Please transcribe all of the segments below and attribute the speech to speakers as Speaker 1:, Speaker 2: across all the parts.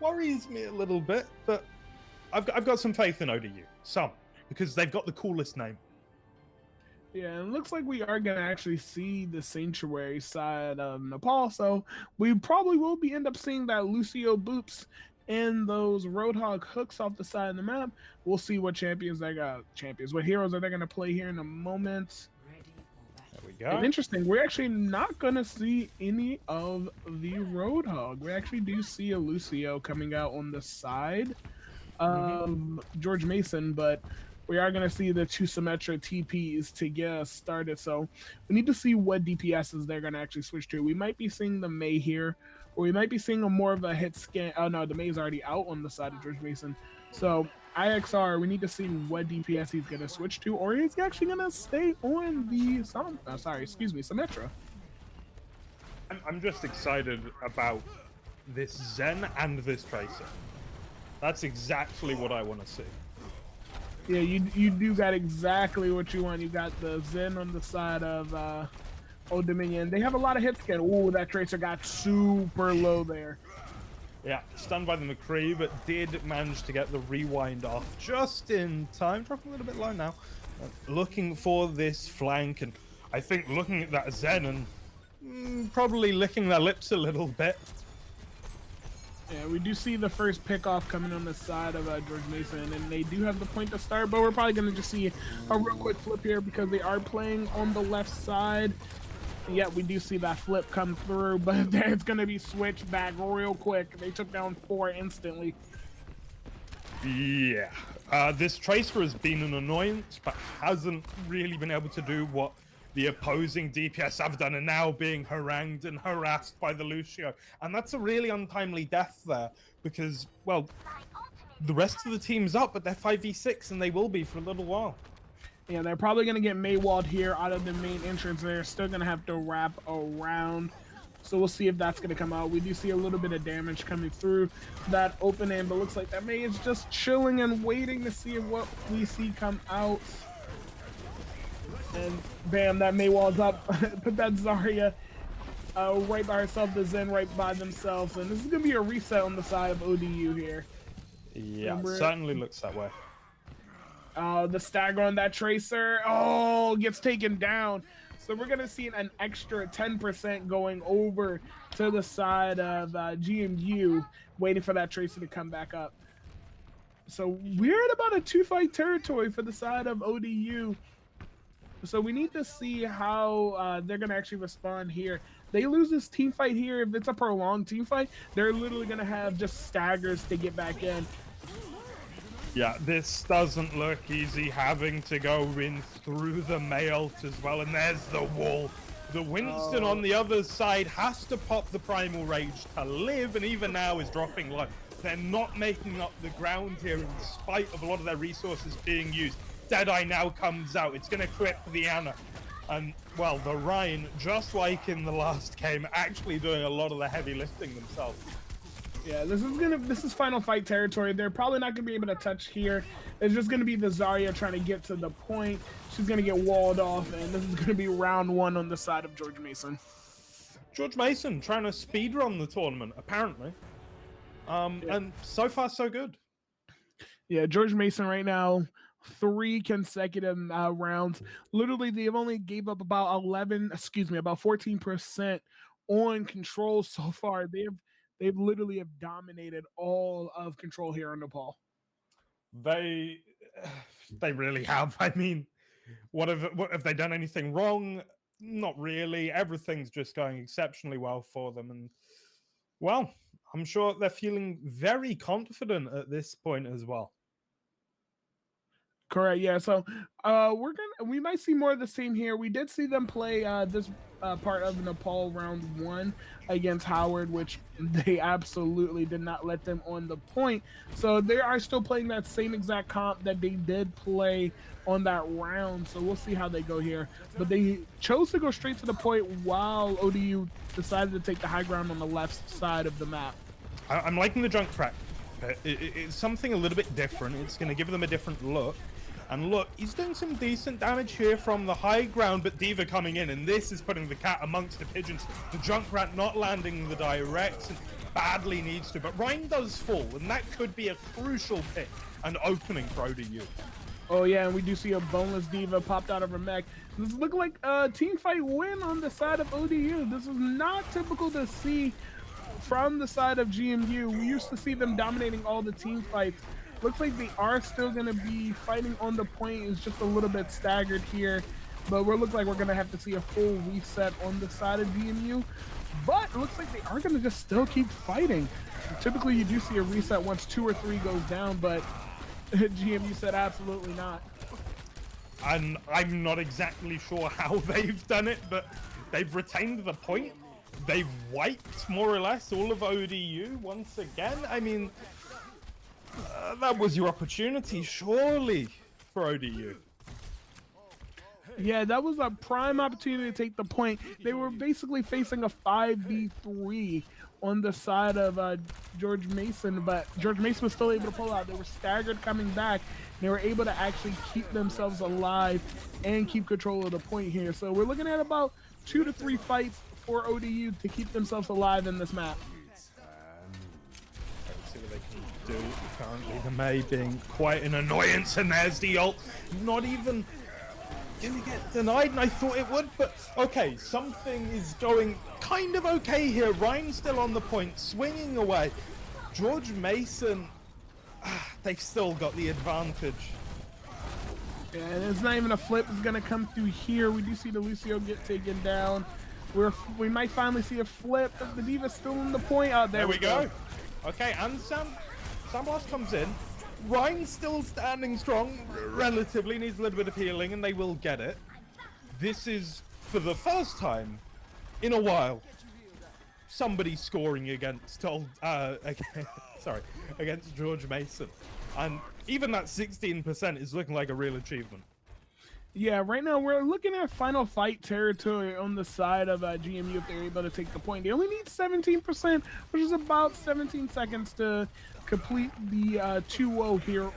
Speaker 1: worries me a little bit, but I've got some faith in ODU. Some, because they've got the coolest name.
Speaker 2: Yeah, it looks like we are going to actually see the Sanctuary side of Nepal, so we probably will end up seeing that Lucio Boops and those Roadhog hooks off the side of the map. We'll see what what heroes are they going to play here in a moment.
Speaker 1: There we go.
Speaker 2: And interesting, we're actually not going to see any of the Roadhog. We actually do see a Lucio coming out on the side of George Mason, but we are going to see the two Symmetra TPs to get us started. So we need to see what DPSs they're going to actually switch to. We might be seeing the Mei here, or we might be seeing a more of a hit scan. Oh no, the Mei's already out on the side of George Mason. So IXR, we need to see what DPS he's going to switch to, or he's actually going to stay on the Symmetra.
Speaker 1: I'm just excited about this Zen and this Tracer. That's exactly what I want to see.
Speaker 2: Yeah, you do got exactly what you want. You got the Zen on the side of Old Dominion. They have a lot of hit scan. Ooh, that Tracer got super low there.
Speaker 1: Yeah, stunned by the McCree, but did manage to get the rewind off just in time. Dropping a little bit low now. Looking for this flank, and I think looking at that Zen and probably licking their lips a little bit.
Speaker 2: Yeah, we do see the first pickoff coming on the side of George Mason, and they do have the point to start, but we're probably going to just see a real quick flip here because they are playing on the left side. And yeah, we do see that flip come through, but it's going to be switched back real quick. They took down 4 instantly.
Speaker 1: Yeah, this Tracer has been an annoyance, but hasn't really been able to do what the opposing DPS have done, and now being harangued and harassed by the Lucio. And that's a really untimely death there, because, well, the rest of the team's up, but they're 5v6, and they will be for a little while.
Speaker 2: Yeah, they're probably going to get Maywalled here out of the main entrance. They're still going to have to wrap around. So we'll see if that's going to come out. We do see a little bit of damage coming through that open end, but looks like that Mei is just chilling and waiting to see what we see come out. And bam, that Maywall's up. Put that Zarya right by herself, the Zen right by themselves. And this is going to be a reset on the side of ODU here.
Speaker 1: Yeah, it certainly looks that way.
Speaker 2: The stagger on that Tracer. Oh, gets taken down. So we're going to see an extra 10% going over to the side of GMU, waiting for that Tracer to come back up. So we're at about a 2-fight territory for the side of ODU. So we need to see how they're going to actually respond here. They lose this team fight here. If it's a prolonged team fight, they're literally going to have just staggers to get back in.
Speaker 1: Yeah, this doesn't look easy, having to go in through the Maelt as well. And there's the wall. The Winston on the other side has to pop the Primal Rage to live, and even now is dropping low. They're not making up the ground here in spite of a lot of their resources being used. Deadeye now comes out. It's going to clip the Ana. And, well, the Rhine, just like in the last game, actually doing a lot of the heavy lifting themselves.
Speaker 2: Yeah, this is final fight territory. They're probably not going to be able to touch here. It's just going to be the Zarya trying to get to the point. She's going to get walled off, and this is going to be round 1 on the side of George Mason.
Speaker 1: George Mason trying to speedrun the tournament, apparently. And so far, so good.
Speaker 2: Yeah, George Mason right now, 3 consecutive rounds. Literally, they've only gave up about 14% on control so far. They've literally have dominated all of control here in Nepal.
Speaker 1: They really have. I mean, what have they done anything wrong? Not really. Everything's just going exceptionally well for them, and well, I'm sure they're feeling very confident at this point as well.
Speaker 2: Correct. Yeah. So we might see more of the same here. We did see them play this part of Nepal round 1 against Howard, which they absolutely did not let them on the point. So they are still playing that same exact comp that they did play on that round. So we'll see how they go here. But they chose to go straight to the point while ODU decided to take the high ground on the left side of the map.
Speaker 1: I'm liking the junk track. It's something a little bit different. It's going to give them a different look. And look, he's doing some decent damage here from the high ground, but D.Va coming in, and this is putting the cat amongst the pigeons. The Junkrat not landing the directs, and badly needs to, but Ryan does fall, and that could be a crucial pick and opening for ODU.
Speaker 2: Oh yeah, and we do see a boneless D.Va popped out of her mech. This looks like a team fight win on the side of ODU. This is not typical to see from the side of GMU. We used to see them dominating all the team fights. Looks like they are still going to be fighting on the point. It's just a little bit staggered here, but we're looking like we're going to have to see a full reset on the side of GMU. But it looks like they are going to just still keep fighting. Typically, you do see a reset once 2 or 3 goes down, but GMU said absolutely not.
Speaker 1: And I'm not exactly sure how they've done it, but they've retained the point. They've wiped more or less all of ODU once again. I mean, that was your opportunity, surely, for ODU.
Speaker 2: Yeah, that was a prime opportunity to take the point. They were basically facing a 5v3 on the side of George Mason, but George Mason was still able to pull out. They were staggered coming back. They were able to actually keep themselves alive and keep control of the point here. So we're looking at about 2 to 3 fights for ODU to keep themselves alive in this map.
Speaker 1: Let's see what they can do. Currently, the May being quite an annoyance, and there's the ult. Not even gonna get denied, and I thought it would, but okay, something is going kind of okay here. Ryan's still on the point, swinging away. George Mason, they've still got the advantage.
Speaker 2: Yeah, and it's not even a flip. It's gonna come through here. We do see the Lucio get taken down. We might finally see a flip, but the D.Va's still in the point. Oh, there we go.
Speaker 1: Okay, and Sandblast comes in. Ryan's still standing strong, relatively, needs a little bit of healing, and they will get it. This is, for the first time in a while, somebody scoring against against George Mason. And even that 16% is looking like a real achievement.
Speaker 2: Yeah, right now we're looking at final fight territory on the side of GMU if they're able to take the point. They only need 17%, which is about 17 seconds to complete the 2-0 here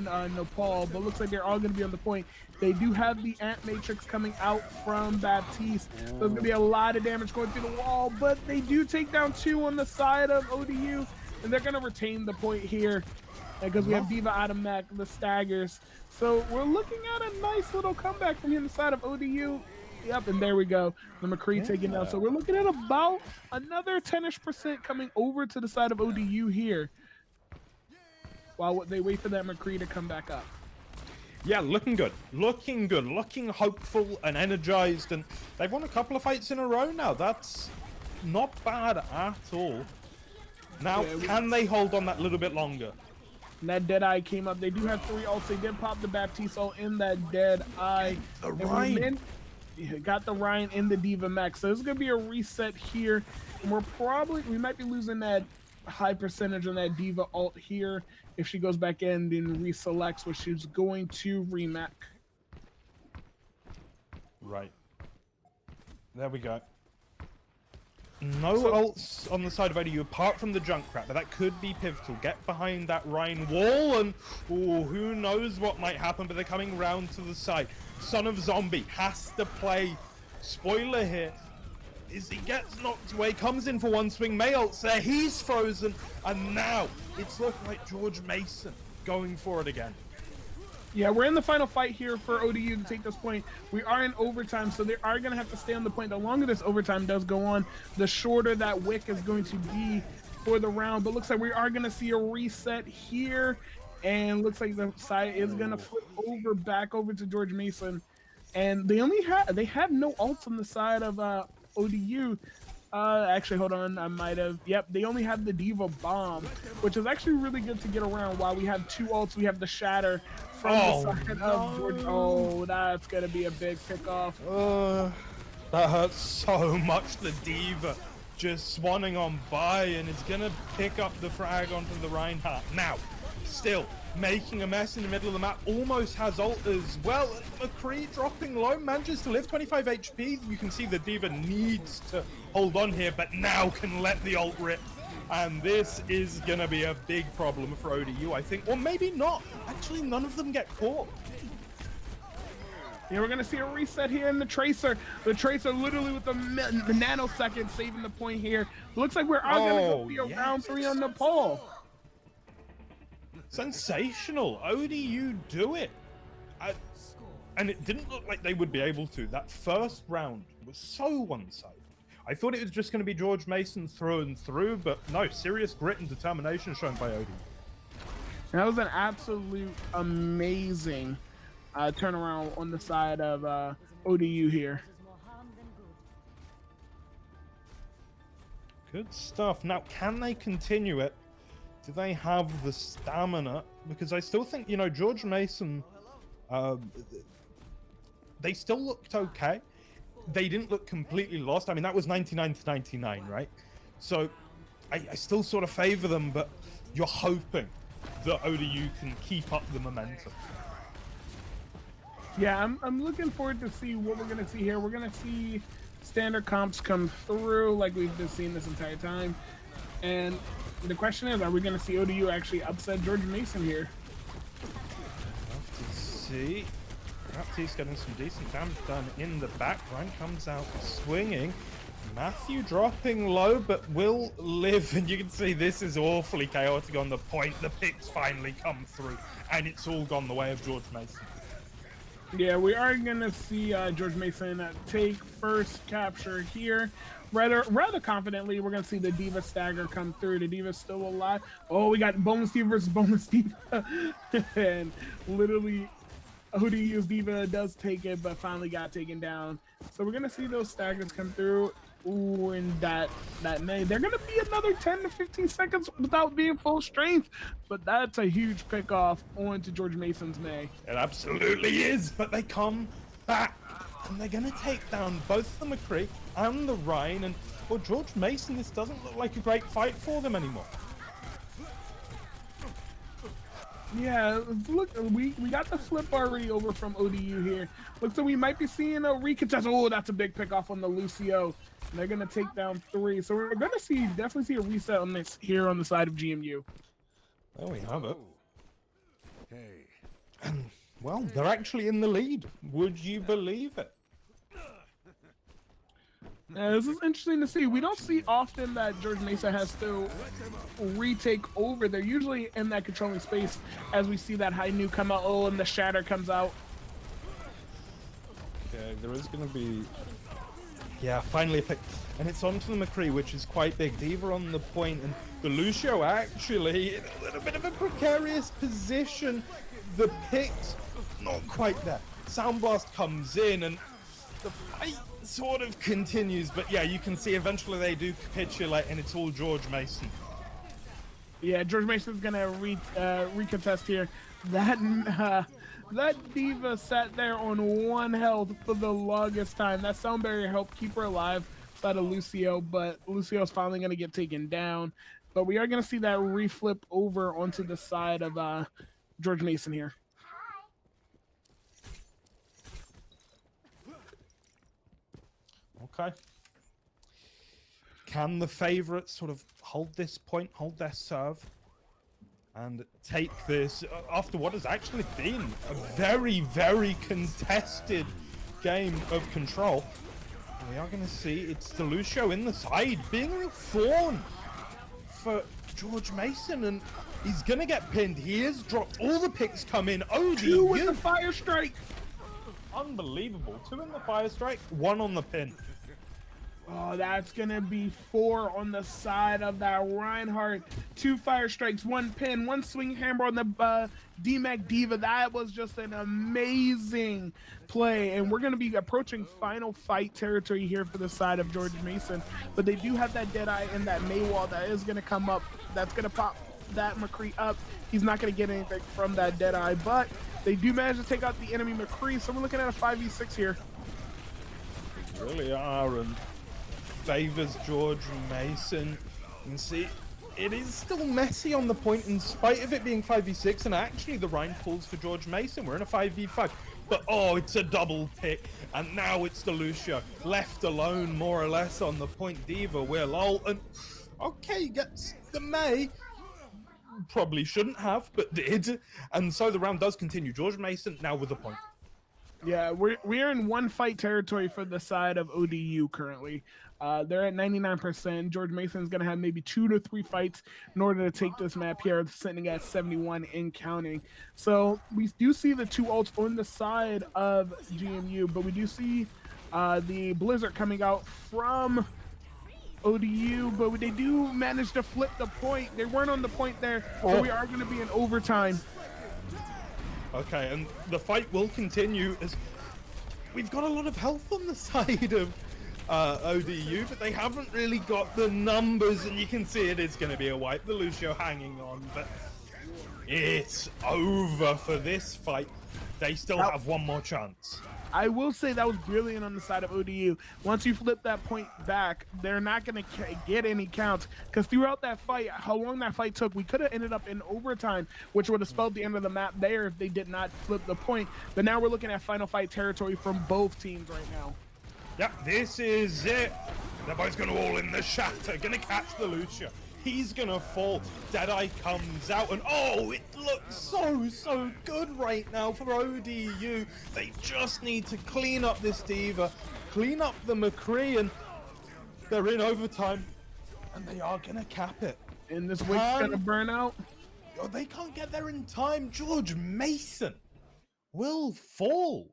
Speaker 2: on Nepal, but looks like they're all going to be on the point. They do have the Ant Matrix coming out from Baptiste, so there's going to be a lot of damage going through the wall, but they do take down 2 on the side of ODU, and they're going to retain the point here because we have D.Va out of mech, the staggers. So we're looking at a nice little comeback from the side of ODU. Yep, and there we go. The McCree taken down. So we're looking at about another 10-ish% coming over to the side of ODU here while they wait for that McCree to come back up.
Speaker 1: Yeah, looking good. Looking good. Looking hopeful and energized. And they've won a couple of fights in a row now. That's not bad at all. Now, can they hold on that little bit longer?
Speaker 2: And that Deadeye came up. They do have 3 ults. They did pop the Baptiste ult in that Deadeye.
Speaker 1: The Ryan.
Speaker 2: Got the Ryan in the D.Va mech. So it's going to be a reset here. And we might be losing that high percentage on that D.Va ult here if she goes back in and reselects what she's going to remech.
Speaker 1: Right. There we go. No ults on the side of ODU apart from the Junkrat, but that could be pivotal. Get behind that Rhine wall, and who knows what might happen, but they're coming round to the side. Son of Zombie has to play spoiler here. As he gets knocked away, comes in for one swing, May ults there, he's frozen, and now it's looking like George Mason going for it again.
Speaker 2: Yeah, we're in the final fight here for ODU to take this point. We are in overtime, so they are going to have to stay on the point. The longer this overtime does go on, the shorter that wick is going to be for the round. But looks like we are going to see a reset here, and looks like the side is going to flip over back over to George Mason. And they have no ults on the side of ODU. Actually, hold on, I might have. Yep, they only have the D.Va bomb, which is actually really good to get around. While we have 2 ults, we have the shatter from the side of George. Oh, that's gonna be a big pickoff.
Speaker 1: That hurts so much. The D.Va just swanning on by, and is gonna pick up the frag onto the Reinhardt. Now, still making a mess in the middle of the map, almost has ult as well. McCree dropping low, manages to live 25 HP. You can see the D.Va needs to hold on here, but now can let the ult rip. And this is gonna be a big problem for ODU, I think. Or maybe not. Actually, none of them get caught.
Speaker 2: Yeah, we're gonna see a reset here in the Tracer. The Tracer literally with the nanosecond saving the point here. Looks like we're all gonna go be a round 3 on the pole.
Speaker 1: Sensational. ODU do it. And it didn't look like they would be able to. That first round was so one-sided. I thought it was just going to be George Mason through and through, but no, serious grit and determination shown by ODU.
Speaker 2: That was an absolute amazing turnaround on the side of ODU here.
Speaker 1: Good stuff. Now, can they continue it? Do they have the stamina? Because I still think, you know, George Mason, they still looked okay. They didn't look completely lost. I mean, that was 99-99, right? So I still sort of favor them, but you're hoping that ODU can keep up the momentum.
Speaker 2: Yeah, I'm looking forward to see what we're going to see here. We're going to see standard comps come through like we've been seeing this entire time. And the question is, are we going to see ODU actually upset George Mason here?
Speaker 1: Have to see. Rapti's getting some decent damage done in the back. Ryan comes out swinging. Matthew dropping low, but will live. And you can see this is awfully chaotic on the point. The picks finally come through, and it's all gone the way of George Mason.
Speaker 2: Yeah, we are going to see George Mason take first capture here. Rather confidently, we're going to see the Diva stagger come through. The Diva's still alive. Oh, we got Boneless Diva versus Boneless Diva. And literally, ODU's Diva does take it, but finally got taken down. So we're going to see those staggers come through. Ooh, and that May. They're going to be another 10 to 15 seconds without being full strength. But that's a huge pickoff onto George Mason's May.
Speaker 1: It absolutely is, but they come back. And they're going to take down both the McCree and the Rhine. And, well, George Mason, this doesn't look like a great fight for them anymore.
Speaker 2: Yeah, look, we got the flip already over from ODU here. Looks like we might be seeing a recontest. Oh, that's a big pick off on the Lucio. And they're gonna take down 3. So we're gonna definitely see a reset on this here on the side of GMU.
Speaker 1: There we have it. And, well, they're actually in the lead. Would you believe it?
Speaker 2: This is interesting to see. We don't see often that George Mesa has to retake over. They're usually in that controlling space as we see that high new come out. Oh, and the shatter comes out.
Speaker 1: Okay, there is going to be... Yeah, finally a pick. And it's onto the McCree, which is quite big. Diva on the point, and the Lucio actually in a little bit of a precarious position. The pick's not quite there. Sound Blast comes in, and the fight sort of continues, but yeah, you can see eventually they do capitulate, and it's all George Mason.
Speaker 2: Yeah, George Mason's gonna recontest here. That Diva sat there on 1 health for the longest time. That sound barrier helped keep her alive, side of Lucio, but Lucio's finally gonna get taken down. But we are gonna see that reflip over onto the side of George Mason here.
Speaker 1: Okay. Can the favorites sort of hold this point, hold their serve, and take this after what has actually been a very, very contested game of control? We are going to see it's the Lucio in the side being a real thorn for George Mason, and he's going to get pinned. He has dropped. All the picks come in. ODU
Speaker 2: 2 with the fire strike.
Speaker 1: Unbelievable. 2 in the fire strike, 1 on the pin.
Speaker 2: Oh, that's gonna be 4 on the side of that Reinhardt. 2 fire strikes, 1 pin, 1 swing hammer on the DMAC Diva. That was just an amazing play, and we're gonna be approaching final fight territory here for the side of George Mason. But they do have that Deadeye and that May wall that is gonna come up. That's gonna pop that McCree up. He's not gonna get anything from that Deadeye, but they do manage to take out the enemy McCree. So we're looking at a 5v6 here.
Speaker 1: They really are, and favors George Mason. You can see it is still messy on the point in spite of it being 5v6, and actually the Rhine falls for George Mason. We're in a 5v5, but oh, it's a double pick, and now it's the Lucio left alone more or less on the point. Diva will ult, and okay, gets the May. Probably shouldn't have, but did, and so the round does continue. George Mason now with the point.
Speaker 2: Yeah, we're in one fight territory for the side of ODU currently. They're at 99%. George Mason's gonna have maybe 2 to 3 fights in order to take this map here, sitting at 71 and counting. So we do see the 2 ults on the side of GMU, but we do see the Blizzard coming out from ODU, but they do manage to flip the point. They weren't on the point there, so we are going to be in overtime.
Speaker 1: Okay, and the fight will continue as we've got a lot of health on the side of ODU, but they haven't really got the numbers, and you can see it is going to be a wipe. The Lucio hanging on, but it's over for this fight. They still have one more chance.
Speaker 2: I will say that was brilliant on the side of ODU. Once you flip that point back, they're not going to get any counts, because throughout that fight, how long that fight took, we could have ended up in overtime, which would have spelled the end of the map there if they did not flip the point. But now we're looking at final fight territory from both teams right now.
Speaker 1: Yeah, this is it. They're both going to all in the shatter, going to catch the Lucio. He's gonna fall. Deadeye comes out, and oh, it looks so good right now for ODU. They just need to clean up this D.Va, clean up the McCree, and they're in overtime, and they are gonna cap it.
Speaker 2: And this Wick's gonna burn out.
Speaker 1: Oh, they can't get there in time. George Mason will fall.